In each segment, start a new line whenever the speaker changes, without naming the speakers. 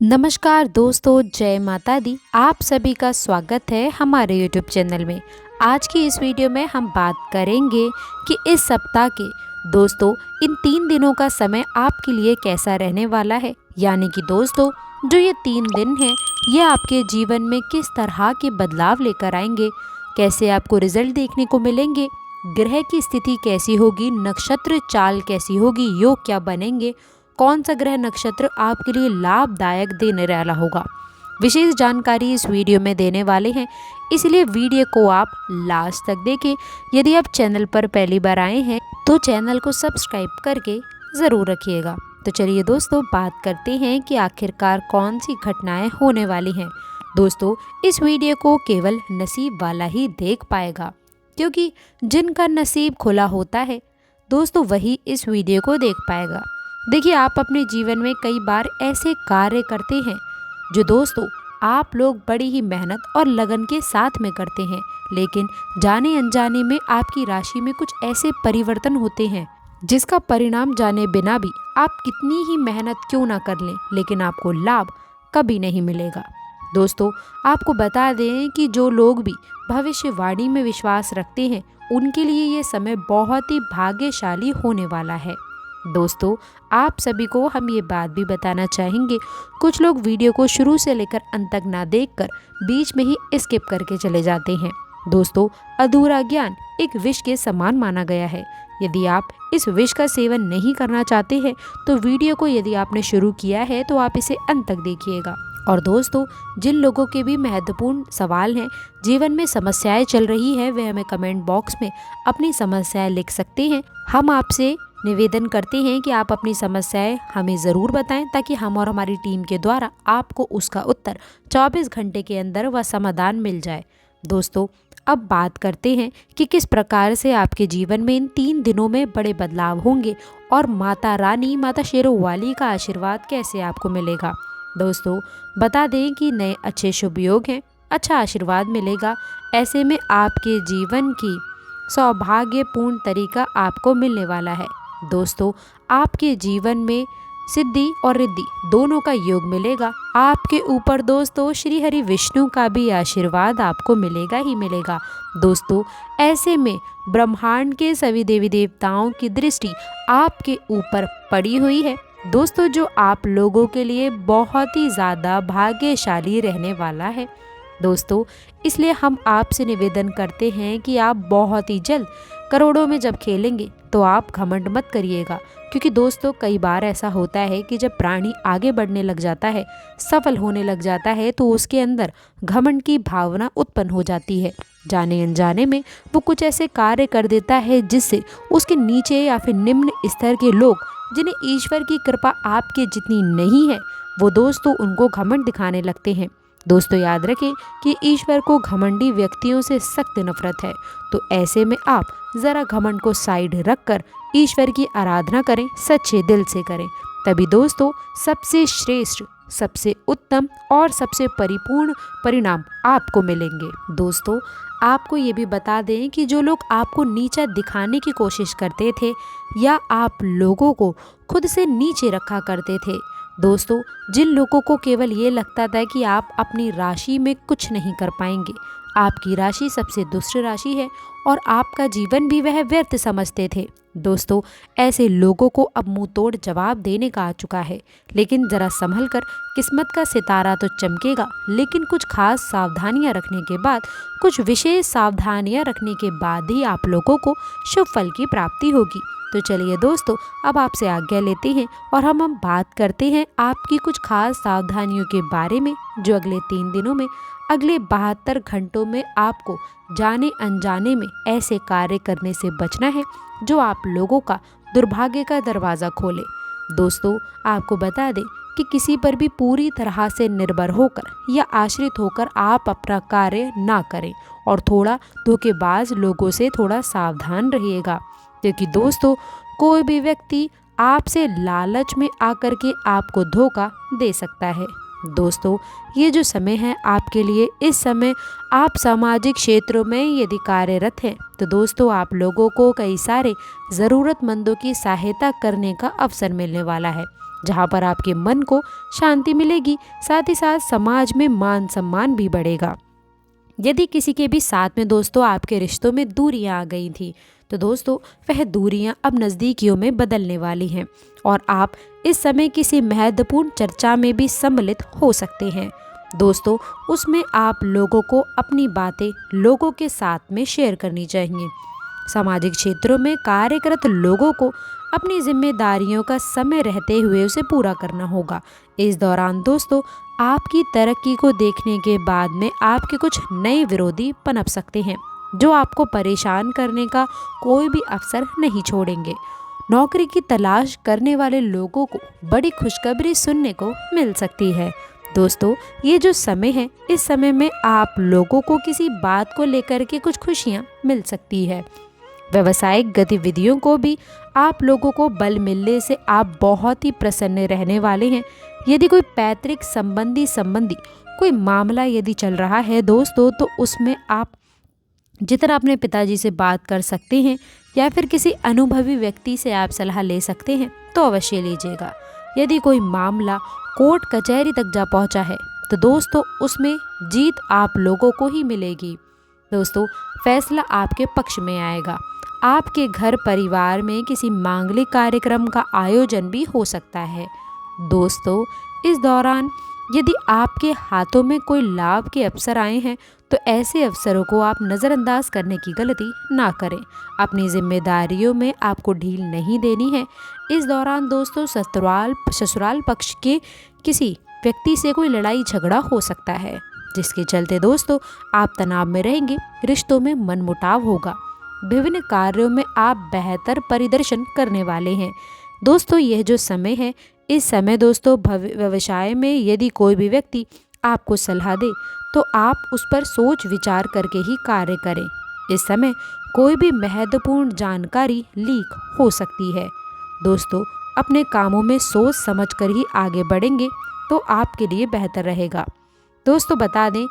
नमस्कार दोस्तों, जय माता दी। आप सभी का स्वागत है हमारे यूट्यूब चैनल में। आज की इस वीडियो में हम बात करेंगे कि इस सप्ताह के दोस्तों इन 3 दिनों का समय आपके लिए कैसा रहने वाला है। यानी कि दोस्तों जो ये 3 दिन हैं ये आपके जीवन में किस तरह के बदलाव लेकर आएंगे, कैसे आपको रिजल्ट देखने को मिलेंगे, ग्रह की स्थिति कैसी होगी, नक्षत्र चाल कैसी होगी, योग क्या बनेंगे, कौन सा ग्रह नक्षत्र आपके लिए लाभदायक देने वाला होगा। विशेष जानकारी इस वीडियो में देने वाले हैं, इसलिए वीडियो को आप लास्ट तक देखें। यदि आप चैनल पर पहली बार आए हैं तो चैनल को सब्सक्राइब करके ज़रूर रखिएगा। तो चलिए दोस्तों बात करते हैं कि आखिरकार कौन सी घटनाएं होने वाली हैं। दोस्तों इस वीडियो को केवल नसीब वाला ही देख पाएगा, क्योंकि जिनका नसीब खुला होता है दोस्तों वही इस वीडियो को देख पाएगा। देखिए, आप अपने जीवन में कई बार ऐसे कार्य करते हैं जो दोस्तों आप लोग बड़ी ही मेहनत और लगन के साथ में करते हैं, लेकिन जाने अनजाने में आपकी राशि में कुछ ऐसे परिवर्तन होते हैं जिसका परिणाम जाने बिना भी आप कितनी ही मेहनत क्यों ना कर लें, लेकिन आपको लाभ कभी नहीं मिलेगा। दोस्तों आपको बता दें कि जो लोग भी भविष्यवाणी में विश्वास रखते हैं उनके लिए ये समय बहुत ही भाग्यशाली होने वाला है। दोस्तों आप सभी को हम ये बात भी बताना चाहेंगे, कुछ लोग वीडियो को शुरू से लेकर अंत तक ना देखकर बीच में ही स्किप करके चले जाते हैं। दोस्तों अधूरा ज्ञान एक विष के समान माना गया है। यदि आप इस विष का सेवन नहीं करना चाहते हैं तो वीडियो को यदि आपने शुरू किया है तो आप इसे अंत तक देखिएगा। और दोस्तों जिन लोगों के भी महत्वपूर्ण सवाल हैं, जीवन में समस्याएं चल रही है, वे हमें कमेंट बॉक्स में अपनी समस्याएं लिख सकते हैं। हम आपसे निवेदन करते हैं कि आप अपनी समस्याएं हमें ज़रूर बताएं, ताकि हम और हमारी टीम के द्वारा आपको उसका उत्तर 24 घंटे के अंदर वह समाधान मिल जाए। दोस्तों अब बात करते हैं कि किस प्रकार से आपके जीवन में इन 3 दिनों में बड़े बदलाव होंगे और माता रानी माता शेरों वाली का आशीर्वाद कैसे आपको मिलेगा। दोस्तों बता दें कि नए अच्छे शुभ योग हैं, अच्छा आशीर्वाद मिलेगा। ऐसे में आपके जीवन की सौभाग्यपूर्ण तरीका आपको मिलने वाला है। दोस्तों आपके जीवन में सिद्धि और रिद्धि दोनों का योग मिलेगा। आपके ऊपर दोस्तों श्री हरि विष्णु का भी आशीर्वाद आपको मिलेगा ही मिलेगा। दोस्तों ऐसे में ब्रह्मांड के सभी देवी देवताओं की दृष्टि आपके ऊपर पड़ी हुई है दोस्तों, जो आप लोगों के लिए बहुत ही ज़्यादा भाग्यशाली रहने वाला है। दोस्तों इसलिए हम आपसे निवेदन करते हैं कि आप बहुत ही जल्द करोड़ों में जब खेलेंगे तो आप घमंड मत करिएगा, क्योंकि दोस्तों कई बार ऐसा होता है कि जब प्राणी आगे बढ़ने लग जाता है, सफल होने लग जाता है, तो उसके अंदर घमंड की भावना उत्पन्न हो जाती है। जाने अनजाने में वो कुछ ऐसे कार्य कर देता है जिससे उसके नीचे या फिर निम्न स्तर के लोग, जिन्हें ईश्वर की कृपा आपके जितनी नहीं है, वो दोस्तों उनको घमंड दिखाने लगते हैं। दोस्तों याद रखें कि ईश्वर को घमंडी व्यक्तियों से सख्त नफरत है, तो ऐसे में आप ज़रा घमंड को साइड रखकर ईश्वर की आराधना करें, सच्चे दिल से करें, तभी दोस्तों सबसे श्रेष्ठ, सबसे उत्तम और सबसे परिपूर्ण परिणाम आपको मिलेंगे। दोस्तों आपको ये भी बता दें कि जो लोग आपको नीचा दिखाने की कोशिश करते थे या आप लोगों को खुद से नीचे रखा करते थे, दोस्तों जिन लोगों को केवल ये लगता था कि आप अपनी राशि में कुछ नहीं कर पाएंगे, आपकी राशि सबसे दुष्ट राशि है और आपका जीवन भी वह व्यर्थ समझते थे, दोस्तों ऐसे लोगों को अब मुंह तोड़ जवाब देने का आ चुका है। लेकिन ज़रा संभल कर, किस्मत का सितारा तो चमकेगा, लेकिन कुछ खास सावधानियां रखने के बाद, कुछ विशेष सावधानियां रखने के बाद ही आप लोगों को शुभ फल की प्राप्ति होगी। तो चलिए दोस्तों अब आपसे आज्ञा लेते हैं और हम बात करते हैं आपकी कुछ खास सावधानियों के बारे में, जो अगले 3 दिनों में, अगले 72 घंटों में आपको जाने अनजाने में ऐसे कार्य करने से बचना है जो आप लोगों का दुर्भाग्य का दरवाज़ा खोले। दोस्तों आपको बता दें कि किसी पर भी पूरी तरह से निर्भर होकर या आश्रित होकर आप अपना कार्य ना करें और थोड़ा धोखेबाज लोगों से थोड़ा सावधान रहिएगा, क्योंकि दोस्तों कोई भी व्यक्ति आपसे लालच में आकर के आपको धोखा दे सकता है। दोस्तों ये जो समय है आपके लिए, इस समय आप सामाजिक क्षेत्रों में यदि कार्यरत हैं तो दोस्तों आप लोगों को कई सारे ज़रूरतमंदों की सहायता करने का अवसर मिलने वाला है। जहाँ पर आपके मन को शांति मिलेगी, साथ ही साथ समाज में मान सम्मान भी बढ़ेगा। यदि किसी के भी साथ में दोस्तों आपके रिश्तों में दूरियां आ गई थी, तो दोस्तों वह दूरियां अब नज़दीकियों में बदलने वाली हैं और आप इस समय किसी महत्वपूर्ण चर्चा में भी सम्मिलित हो सकते हैं। दोस्तों उसमें आप लोगों को अपनी बातें लोगों के साथ में शेयर करनी चाहिए। सामाजिक क्षेत्रों में कार्यरत लोगों को अपनी जिम्मेदारियों का समय रहते हुए उसे पूरा करना होगा। इस दौरान दोस्तों आपकी तरक्की को देखने के बाद में आपके कुछ नए विरोधी पनप सकते हैं, जो आपको परेशान करने का कोई भी अवसर नहीं छोड़ेंगे। नौकरी की तलाश करने वाले लोगों को बड़ी खुशखबरी सुनने को मिल सकती है। दोस्तों ये जो समय है, इस समय में आप लोगों को किसी बात को लेकर के कुछ खुशियाँ मिल सकती है। व्यावसायिक गतिविधियों को भी आप लोगों को बल मिलने से आप बहुत ही प्रसन्न रहने वाले हैं। यदि कोई पैतृक संबंधी कोई मामला यदि चल रहा है दोस्तों, तो उसमें आप जितना अपने पिताजी से बात कर सकते हैं या फिर किसी अनुभवी व्यक्ति से आप सलाह ले सकते हैं तो अवश्य लीजिएगा। यदि कोई मामला कोर्ट कचहरी तक जा पहुंचा है तो दोस्तों उसमें जीत आप लोगों को ही मिलेगी। दोस्तों फैसला आपके पक्ष में आएगा। आपके घर परिवार में किसी मांगलिक कार्यक्रम का आयोजन भी हो सकता है। दोस्तों इस दौरान यदि आपके हाथों में कोई लाभ के अवसर आए हैं तो ऐसे अवसरों को आप नज़रअंदाज करने की गलती ना करें। अपनी जिम्मेदारियों में आपको ढील नहीं देनी है। इस दौरान दोस्तों ससुराल पक्ष के किसी व्यक्ति से कोई लड़ाई झगड़ा हो सकता है, जिसके चलते दोस्तों आप तनाव में रहेंगे, रिश्तों में मनमुटाव होगा। विभिन्न कार्यों में आप बेहतर प्रदर्शन करने वाले हैं। दोस्तों यह जो समय है, इस समय दोस्तों व्यवसाय में यदि कोई भी व्यक्ति आपको सलाह दे तो आप उस पर सोच विचार करके ही कार्य करें। इस समय कोई भी महत्वपूर्ण जानकारी लीक हो सकती है। दोस्तों अपने कामों में सोच समझकर ही आगे बढ़ेंगे तो आपके लिए बेहतर रहेगा। दोस्तों बता दें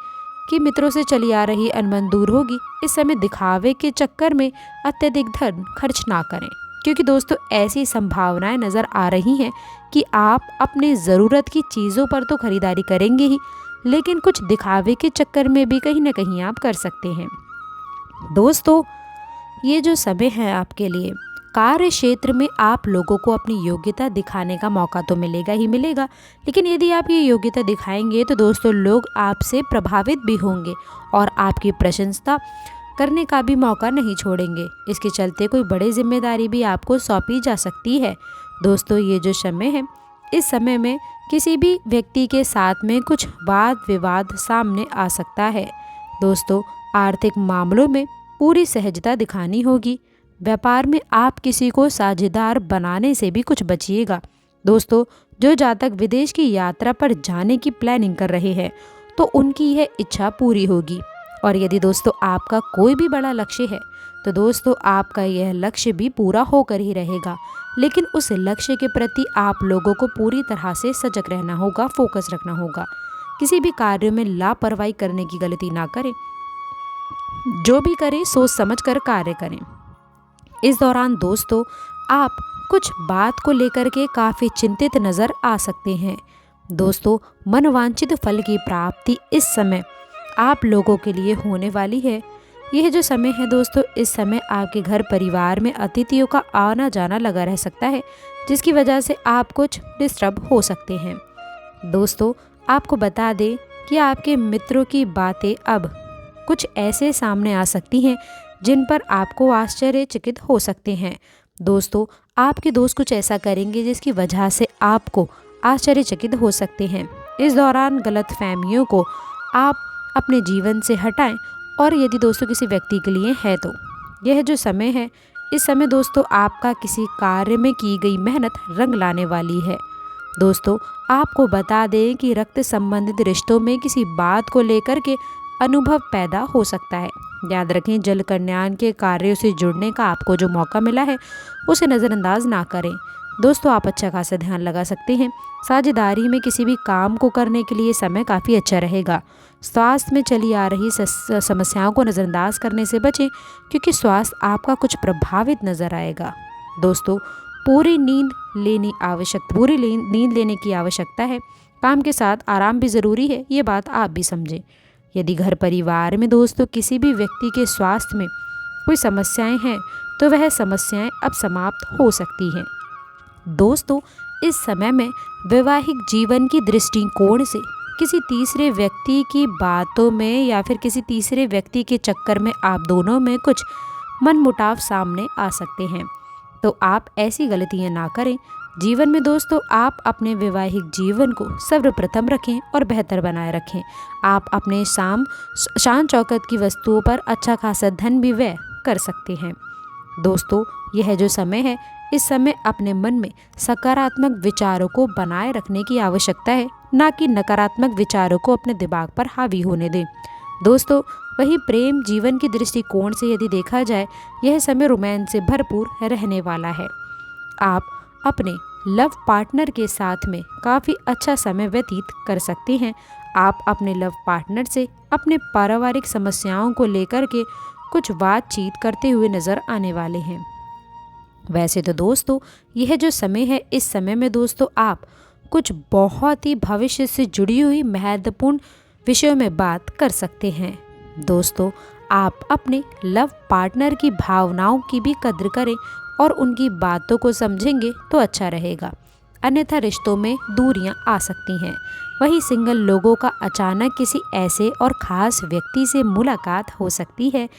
कि मित्रों से चली आ रही अनबन दूर होगी। इस समय दिखावे के चक्कर में अत्यधिक धन खर्च ना करें, क्योंकि दोस्तों ऐसी संभावनाएं नज़र आ रही हैं कि आप अपने ज़रूरत की चीज़ों पर तो खरीदारी करेंगे ही, लेकिन कुछ दिखावे के चक्कर में भी कहीं ना कहीं आप कर सकते हैं। दोस्तों ये जो समय है आपके लिए, कार्य क्षेत्र में आप लोगों को अपनी योग्यता दिखाने का मौका तो मिलेगा ही मिलेगा, लेकिन यदि आप ये योग्यता दिखाएंगे तो दोस्तों लोग आपसे प्रभावित भी होंगे और आपकी प्रशंसा करने का भी मौका नहीं छोड़ेंगे। इसके चलते कोई बड़ी जिम्मेदारी भी आपको सौंपी जा सकती है। दोस्तों ये जो समय है, इस समय में किसी भी व्यक्ति के साथ में कुछ वाद विवाद सामने आ सकता है। दोस्तों आर्थिक मामलों में पूरी सहजता दिखानी होगी। व्यापार में आप किसी को साझेदार बनाने से भी कुछ बचिएगा। दोस्तों जो जातक विदेश की यात्रा पर जाने की प्लानिंग कर रहे हैं तो उनकी यह इच्छा पूरी होगी। और यदि दोस्तों आपका कोई भी बड़ा लक्ष्य है तो दोस्तों आपका यह लक्ष्य भी पूरा होकर ही रहेगा, लेकिन उस लक्ष्य के प्रति आप लोगों को पूरी तरह से सजग रहना होगा, फोकस रखना होगा। किसी भी कार्य में लापरवाही करने की गलती ना करें। जो भी करें सोच समझ कर कार्य करें। इस दौरान दोस्तों आप कुछ बात को लेकर के काफ़ी चिंतित नज़र आ सकते हैं। दोस्तों मनवांछित फल की प्राप्ति इस समय आप लोगों के लिए होने वाली है। यह जो समय है दोस्तों, इस समय आपके घर परिवार में अतिथियों का आना जाना लगा रह सकता है, जिसकी वजह से आप कुछ डिस्टर्ब हो सकते हैं। दोस्तों आपको बता दें कि आपके मित्रों की बातें अब कुछ ऐसे सामने आ सकती हैं जिन पर आपको आश्चर्यचकित हो सकते हैं। दोस्तों आपके दोस्त कुछ ऐसा करेंगे जिसकी वजह से आपको आश्चर्यचकित हो सकते हैं। इस दौरान गलतफहमियों को आप अपने जीवन से हटाएं, और यदि दोस्तों किसी व्यक्ति के लिए है तो यह जो समय है, इस समय दोस्तों आपका किसी कार्य में की गई मेहनत रंग लाने वाली है। दोस्तों आपको बता दें कि रक्त संबंधित रिश्तों में किसी बात को लेकर के अनुभव पैदा हो सकता है। याद रखें जल कल्याण के कार्यों से जुड़ने का आपको जो मौका मिला है उसे नज़रअंदाज ना करें। दोस्तों आप अच्छा खासा ध्यान लगा सकते हैं। साझेदारी में किसी भी काम को करने के लिए समय काफ़ी अच्छा रहेगा। स्वास्थ्य में चली आ रही समस्याओं को नज़रअंदाज करने से बचें, क्योंकि स्वास्थ्य आपका कुछ प्रभावित नज़र आएगा। दोस्तों पूरी नींद लेने की आवश्यकता है। काम के साथ आराम भी ज़रूरी है, ये बात आप भी समझें। यदि घर परिवार में दोस्तों किसी भी व्यक्ति के स्वास्थ्य में कोई समस्याएं हैं तो वह समस्याएं अब समाप्त हो सकती हैं। दोस्तों, इस समय में वैवाहिक जीवन की दृष्टिकोण से किसी तीसरे व्यक्ति की बातों में या फिर किसी तीसरे व्यक्ति के चक्कर में आप दोनों में कुछ मनमुटाव सामने आ सकते हैं, तो आप ऐसी गलतियां ना करें। जीवन में दोस्तों आप अपने वैवाहिक जीवन को सर्वप्रथम रखें और बेहतर बनाए रखें। आप अपने शान चौकत की वस्तुओं पर अच्छा खासा धन भी व्यय कर सकते हैं। दोस्तों, यह जो समय है, इस समय अपने मन में सकारात्मक विचारों को बनाए रखने की आवश्यकता है, ना कि नकारात्मक विचारों को अपने दिमाग पर हावी होने दें। दोस्तों, वही प्रेम जीवन की दृष्टिकोण से यदि देखा जाए, यह समय रोमांस से भरपूर रहने वाला है। आप अपने लव पार्टनर के साथ में काफ़ी अच्छा समय व्यतीत कर सकते हैं। आप अपने लव पार्टनर से अपने पारिवारिक समस्याओं को लेकर के कुछ बातचीत करते हुए नज़र आने वाले हैं। वैसे तो दोस्तों, यह जो समय है, इस समय में दोस्तों आप कुछ बहुत ही भविष्य से जुड़ी हुई महत्वपूर्ण विषयों में बात कर सकते हैं। दोस्तों, आप अपने लव पार्टनर की भावनाओं की भी कद्र करें और उनकी बातों को समझेंगे तो अच्छा रहेगा, अन्यथा रिश्तों में दूरियां आ सकती हैं। वहीं सिंगल लोगों का अचानक किसी ऐसे और ख़ास व्यक्ति से मुलाकात हो सकती है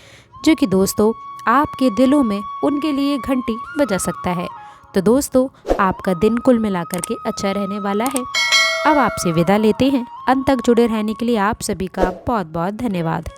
जो कि दोस्तों आपके दिलों में उनके लिए घंटी बजा सकता है। तो दोस्तों, आपका दिन कुल मिलाकर के अच्छा रहने वाला है। अब आपसे विदा लेते हैं। अंत तक जुड़े रहने के लिए आप सभी का बहुत बहुत धन्यवाद।